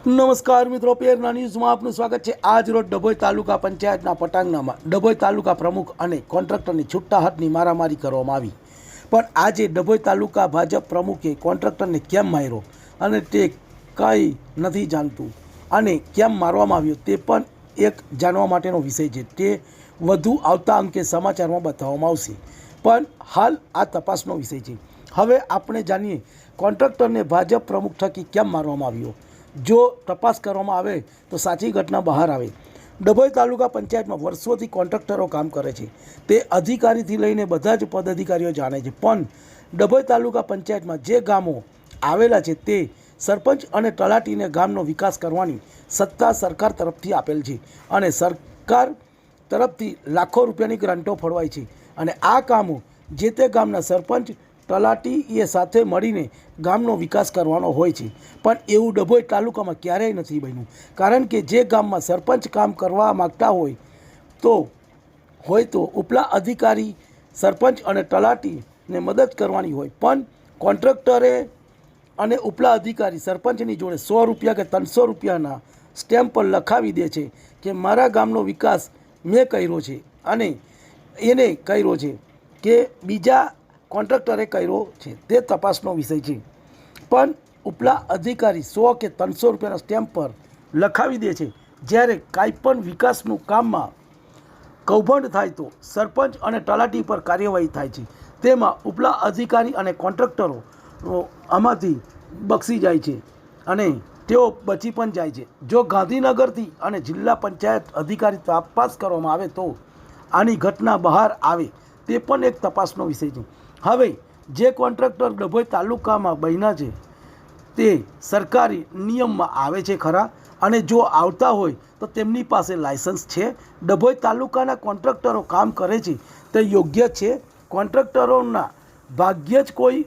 નમસ્કાર મિત્રો, પેરના ન્યૂઝમાં આપનું સ્વાગત છે। આજ રોજ ડભોઈ તાલુકા પંચાયતના પટાંગણામાં ડભોઈ તાલુકા પ્રમુખ અને કોન્ટ્રાક્ટરની છૂટા હાથની મારામારી કરવામાં આવી। પણ આજે ડભોઈ તાલુકા ભાજપ પ્રમુખે કોન્ટ્રાક્ટરને કેમ માર્યો અને તે કંઈ નથી જાણતું અને કેમ મારવામાં આવ્યો તે પણ એક જાણવા માટેનો વિષય છે। તે વધુ આવતા અંકે સમાચારમાં બતાવવામાં આવશે, પણ હાલ આ તપાસનો વિષય છે। હવે આપણે જાણીએ કોન્ટ્રાક્ટરને ભાજપ પ્રમુખ થકી કેમ મારવામાં આવ્યો। જો તપાસ કરવામાં આવે તો સાચી ઘટના બહાર આવે। ડભોઈ તાલુકા પંચાયતમાં વર્ષોથી કોન્ટ્રાક્ટરો કામ કરે છે, તે અધિકારીથી લઈને બધા જ પદાધિકારીઓ જાણે છે। પણ ડભોઈ તાલુકા પંચાયતમાં જે ગામો આવેલા છે તે સરપંચ અને તલાટીને ગામનો વિકાસ કરવાની સત્તા સરકાર તરફથી આપેલ છે અને સરકાર તરફથી લાખો રૂપિયાની ગ્રાન્ટો ફળવાય છે અને આ કામો જે તે ગામના સરપંચ તલાટી એ સાથે મળીને ગામનો વિકાસ કરવાનો હોય છે। પણ એવું ડભોઈ તાલુકામાં ક્યારેય નથી બન્યું, કારણ કે જે ગામમાં સરપંચ કામ કરવા માગતા હોય તો ઉપલા અધિકારી સરપંચ અને તલાટીને મદદ કરવાની હોય, પણ કોન્ટ્રાક્ટરે અને ઉપલા અધિકારી સરપંચની જોડે 100 રૂપિયા કે 300 રૂપિયાના સ્ટેમ્પ પર લખાવી દે છે કે મારા ગામનો વિકાસ મેં કર્યો છે અને એને કર્યો છે કે બીજા કોન્ટ્રાક્ટરે કર્યો છે, તે તપાસનો વિષય છે। પણ ઉપલા અધિકારી 100 કે 300 રૂપિયાના સ્ટેમ્પ પર લખાવી દે છે, જ્યારે કાંઈ પણ વિકાસનું કામમાં કૌભાંડ થાય તો સરપંચ અને તલાટી પર કાર્યવાહી થાય છે। તેમાં ઉપલા અધિકારી અને કોન્ટ્રાક્ટરો આમાંથી બક્ષી જાય છે અને તેઓ બચી પણ જાય છે। જો ગાંધીનગરથી અને જિલ્લા પંચાયત અધિકારી તપાસ કરવામાં આવે તો આની ઘટના બહાર આવે, તે પણ એક તપાસનો વિષય છે। હવે જે કોન્ટ્રાક્ટર ડભોઈ તાલુકામાં બન્યા છે તે સરકારી નિયમમાં આવે છે ખરા, અને જો આવતા હોય તો તેમની પાસે લાયસન્સ છે। ડભોઈ તાલુકાના કોન્ટ્રાક્ટરો કામ કરે છે તે યોગ્ય છે। કોન્ટ્રાક્ટરોના ભાગ્ય જ કોઈ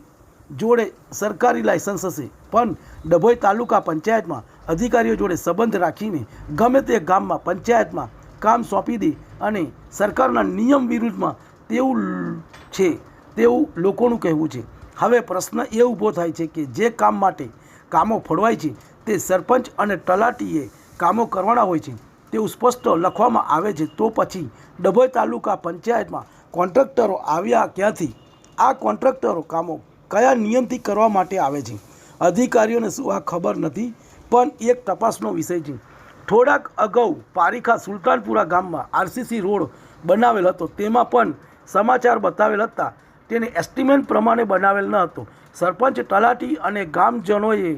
જોડે સરકારી લાયસન્સ હશે, પણ ડભોઈ તાલુકા પંચાયતમાં અધિકારીઓ જોડે સંબંધ રાખીને ગમે તે ગામમાં પંચાયતમાં કામ સોંપી દે અને સરકારના નિયમ વિરુદ્ધમાં તેવું છે તેવું લોકોનું કહેવું છે। હવે પ્રશ્ન એ ઊભો થાય છે કે જે કામ માટે કામો ફળવાય છે તે સરપંચ અને તલાટીએ કામો કરવાના હોય છે તેવું સ્પષ્ટ લખવામાં આવે છે, તો પછી ડભોઈ તાલુકા પંચાયતમાં કોન્ટ્રાક્ટરો આવ્યા ક્યાંથી? આ કોન્ટ્રાક્ટરો કામો કયા નિયમથી કરવા માટે આવે છે? અધિકારીઓને શું આ ખબર નથી? પણ એક તપાસનો વિષય છે। થોડાક અગાઉ પારીખા સુલતાનપુરા ગામમાં આરસીસી રોડ બનાવેલ હતો, તેમાં પણ સમાચાર બતાવેલ હતા તેને એસ્ટિમેટ પ્રમાણે બનાવેલ ન હતો। સરપંચ તલાટી અને ગામજનોએ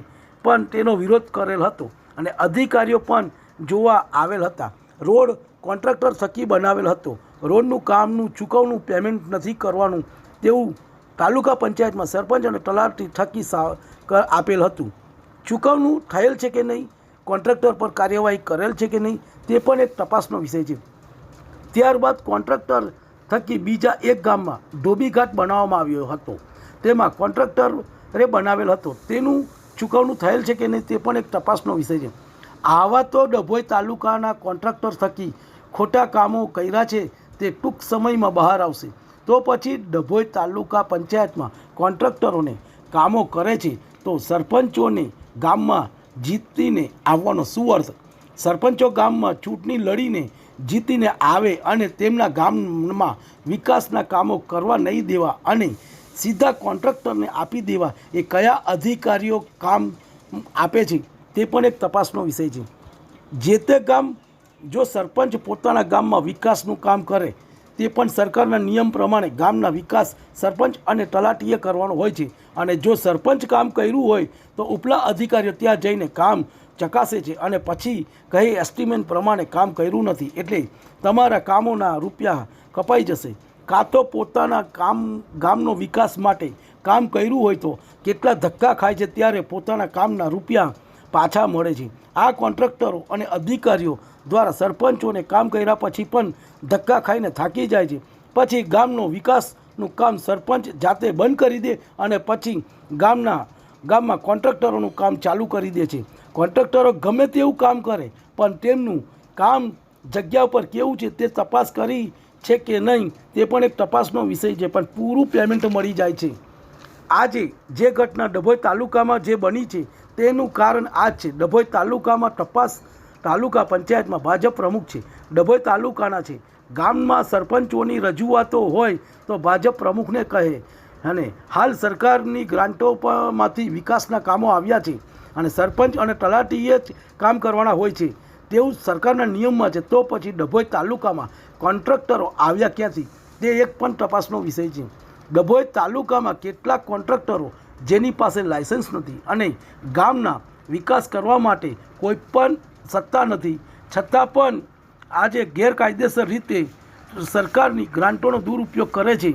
પણ તેનો વિરોધ કરેલ હતો અને અધિકારીઓ પણ જોવા આવેલ હતા। રોડ કોન્ટ્રાક્ટર થકી બનાવેલ હતો, રોડનું કામનું ચૂકવણું પેમેન્ટ નથી કરવાનું તેવું તાલુકા પંચાયતમાં સરપંચ અને તલાટી થકી આપેલ હતું। ચૂકવણું થયેલ છે કે નહીં, કોન્ટ્રાક્ટર પર કાર્યવાહી કરેલ છે કે નહીં, તે પણ એક તપાસનો વિષય છે। ત્યારબાદ કોન્ટ્રાક્ટર થકી બીજા એક ગામમાં ધોબીઘાટ બનાવવામાં આવ્યો હતો, તેમાં કોન્ટ્રાક્ટરે બનાવેલ હતો, તેનું ચૂકવણું થયેલ છે કે નહીં તે પણ એક તપાસનો વિષય છે। આવા તો ડભોઈ તાલુકાના કોન્ટ્રાક્ટર થકી ખોટા કામો કર્યા છે તે ટૂંક સમયમાં બહાર આવશે, તો પછી ડભોઈ તાલુકા પંચાયતમાં કોન્ટ્રાક્ટરોને કામો કરે છે તો સરપંચોને ગામમાં જીતીને આવવાનો શું અર્થ? સરપંચો ગામમાં ચૂંટણી લડીને જીતીને આવે અને તેમના ગામમાં વિકાસના કામો કરવા નહીં દેવા અને સીધા કોન્ટ્રાક્ટરને આપી દેવા, એ કયા અધિકારીઓ કામ આપે છે તે પણ એક તપાસનો વિષય છે। જે તે ગામ જો સરપંચ પોતાના ગામમાં વિકાસનું કામ કરે તે પણ સરકારના નિયમ પ્રમાણે ગામના વિકાસ સરપંચ અને તલાટીએ કરવાનો હોય છે, અને જો સરપંચ કામ કર્યું હોય તો ઉપલા અધિકારીઓ ત્યાં જઈને કામ ચકાસે છે અને પછી કહે એસ્ટિમેટ પ્રમાણે કામ કર્યું નથી એટલે તમારા કામોના રૂપિયા કપાઈ જશે। કાં તો પોતાના ગામનો વિકાસ માટે કામ કર્યું હોય તો કેટલા ધક્કા ખાય છે ત્યારે પોતાના કામના રૂપિયા પાછા મળે છે। આ કોન્ટ્રાક્ટરો અને અધિકારીઓ દ્વારા સરપંચોને કામ કર્યા પછી પણ ધક્કા ખાઈને થાકી જાય છે, પછી ગામનો વિકાસનું કામ સરપંચ જાતે બંધ કરી દે અને પછી ગામમાં કોન્ટ્રાક્ટરોનું કામ ચાલુ કરી દે છે। કોન્ટ્રાક્ટરો ગમે તેવું કામ કરે પણ તેમનું કામ જગ્યા ઉપર કેવું છે તે તપાસ કરી છે કે નહીં તે પણ એક તપાસનો વિષય છે, પણ પૂરું પેમેન્ટ મળી જાય છે। આજે જે ઘટના ડભોઈ તાલુકામાં જે બની છે તેનું કારણ આ જ છે. ડભોઈ તાલુકામાં તપાસ તાલુકા પંચાયતમાં ભાજપ પ્રમુખ છે. ડભોઈ તાલુકાના છે. ગામમાં સરપંચોની રજૂઆતો હોય તો ભાજપ પ્રમુખને કહે. અને હાલ સરકારની ગ્રાન્ટોમાંથી વિકાસના કામો આવ્યા છે અને સરપંચ અને તલાટીએ જ કામ કરવાના હોય છે તેવું સરકારના નિયમમાં છે. તો પછી ડભોઈ તાલુકામાં કોન્ટ્રાક્ટરો આવ્યા ક્યાંથી તે એક પણ તપાસનો વિષય છે. ડભોઈ તાલુકામાં કેટલાક કોન્ટ્રાક્ટરો જેની પાસે લાયસન્સ નથી અને ગામના વિકાસ કરવા માટે કોઈ પણ સત્તા નથી, છતાં પણ આજે ગેરકાયદેસર રીતે સરકારની ગ્રાન્ટોનો દુરુપયોગ કરે છે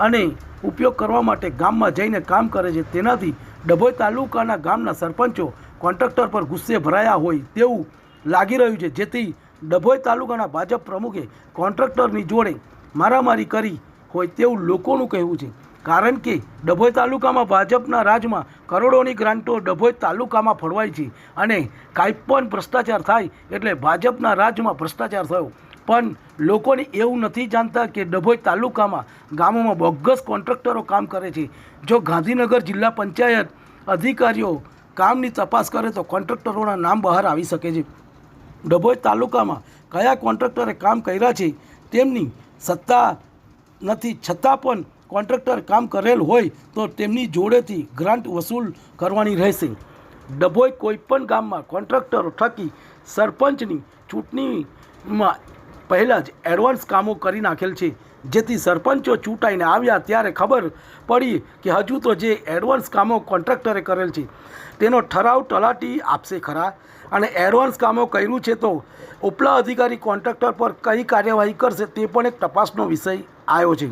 અને ઉપયોગ કરવા માટે ગામમાં જઈને કામ કરે છે. તેનાથી ડભોઈ તાલુકાના ગામના સરપંચો કોન્ટ્રાક્ટર પર ગુસ્સે ભરાયા હોય તેવું લાગી રહ્યું છે, જેથી ડભોઈ તાલુકાના ભાજપ પ્રમુખે કોન્ટ્રાક્ટરની જોડે મારામારી કરી હોય તેવું લોકોનું કહેવું છે. કારણ કે ડભોઈ તાલુકામાં ભાજપના રાજમાં કરોડોની ગ્રાન્ટો ડભોઈ તાલુકામાં ફળવાય છે અને કાંઈ પણ ભ્રષ્ટાચાર થાય એટલે ભાજપના રાજમાં ભ્રષ્ટાચાર થયો. પણ લોકોને એવું નથી જાણતા કે ડભોઈ તાલુકામાં ગામોમાં બોગસ કોન્ટ્રાક્ટરો કામ કરે છે. જો ગાંધીનગર જિલ્લા પંચાયત અધિકારીઓ કામની તપાસ કરે તો કોન્ટ્રાક્ટરોના નામ બહાર આવી શકે છે. ડભોઈ તાલુકામાં કયા કોન્ટ્રાક્ટરે કામ કર્યા છે તેમની સત્તા નથી, છતાં પણ કોન્ટ્રાક્ટર કામ કરેલ હોય તો તેમની જોડેથી ગ્રાન્ટ વસૂલ કરવાની રહેશે. ડભોઈ કોઈપણ ગામમાં કોન્ટ્રાક્ટરો થકી સરપંચની ચૂંટણીમાં પહેલાં જ એડવાન્સ કામો કરી નાખેલ છે, જેથી સરપંચો ચૂંટાઈને આવ્યા ત્યારે ખબર પડી કે હજુ તો જે એડવાન્સ કામો કોન્ટ્રાક્ટરે કરેલ છે તેનો ઠરાવ તલાટી આપશે ખરા, અને એડવાન્સ કામો કર્યું છે તો ઉપલા અધિકારી કોન્ટ્રાક્ટર પર કઈ કાર્યવાહી કરશે તે પણ એક તપાસનો વિષય આવ્યો છે.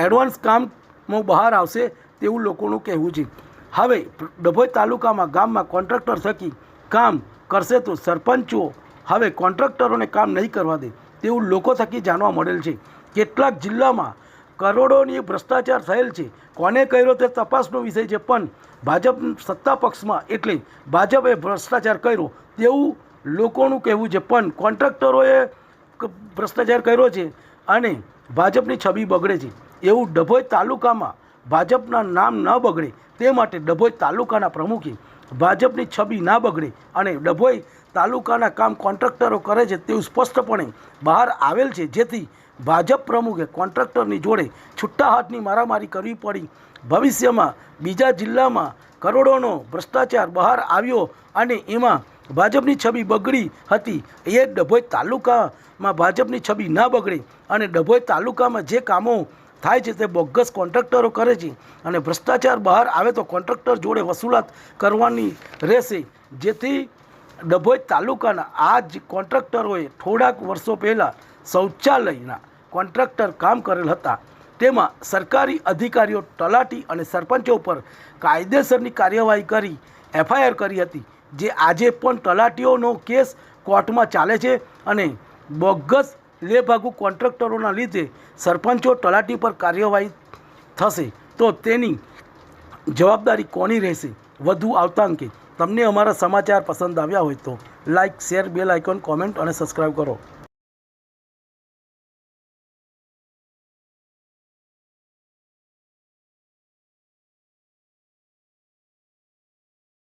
એડવાન્સ કામો બહાર આવશે તેવું લોકોનું કહેવું છે. હવે ડભોઈ તાલુકામાં ગામમાં કોન્ટ્રાક્ટર થકી કામ કરશે તો સરપંચો હવે કોન્ટ્રાક્ટરોને કામ નહીં કરવા દે તેવું લોકો થકી જાણવા મળેલ છે. કેટલાક જિલ્લામાં કરોડોની ભ્રષ્ટાચાર થયેલ છે. કોને કર્યો તે તપાસનો વિષય છે, પણ ભાજપ સત્તા પક્ષમાં એટલે ભાજપે ભ્રષ્ટાચાર કર્યો તેવું લોકોનું કહેવું છે. પણ કોન્ટ્રાક્ટરોએ ભ્રષ્ટાચાર કર્યો છે અને ભાજપની છબી બગડે છે. એવું ડભોઈ તાલુકામાં ભાજપના નામ ન બગડે તે માટે ડભોઈ તાલુકાના પ્રમુખે ભાજપની છબી ના બગડે અને ડભોઈ તાલુકાના કામ કોન્ટ્રાક્ટરો કરે છે તેવું સ્પષ્ટપણે બહાર આવેલ છે, જેથી ભાજપ પ્રમુખે કોન્ટ્રાક્ટરની જોડે છૂટા હાથની મારામારી કરવી પડી. ભવિષ્યમાં બીજા જિલ્લામાં કરોડોનો ભ્રષ્ટાચાર બહાર આવ્યો અને એમાં ભાજપની છબી બગડી હતી. એ ડભોઈ તાલુકામાં ભાજપની છબી ના બગડે અને ડભોઈ તાલુકામાં જે કામો થાય છે તે બોગસ કોન્ટ્રાક્ટરો કરે છે અને ભ્રષ્ટાચાર બહાર આવે તો કોન્ટ્રાક્ટર જોડે વસૂલાત કરવાની રહેશે, જેથી ડભોઈ તાલુકાના આ જ કોન્ટ્રાક્ટરોએ થોડાક વર્ષો પહેલાં શૌચાલયના કોન્ટ્રાક્ટર કામ કરેલ હતા. તેમાં સરકારી અધિકારીઓ તલાટી અને સરપંચો ઉપર કાયદેસરની કાર્યવાહી કરી એફઆઈઆર કરી હતી, જે આજે પણ તલાટીઓનો કેસ કોર્ટમાં ચાલે છે અને બોગસ લેભાગુ કોન્ટ્રાક્ટરોના લીધે સરપંચો તલાટી પર કાર્યવાહી થશે તો તેની જવાબદારી કોની રહેશે? વધુ આવતા અંકે તમને અમારા સમાચાર પસંદ આવ્યા હોય તો like, share, bell icon, comment અને સબસ્ક્રાઈબ કરો.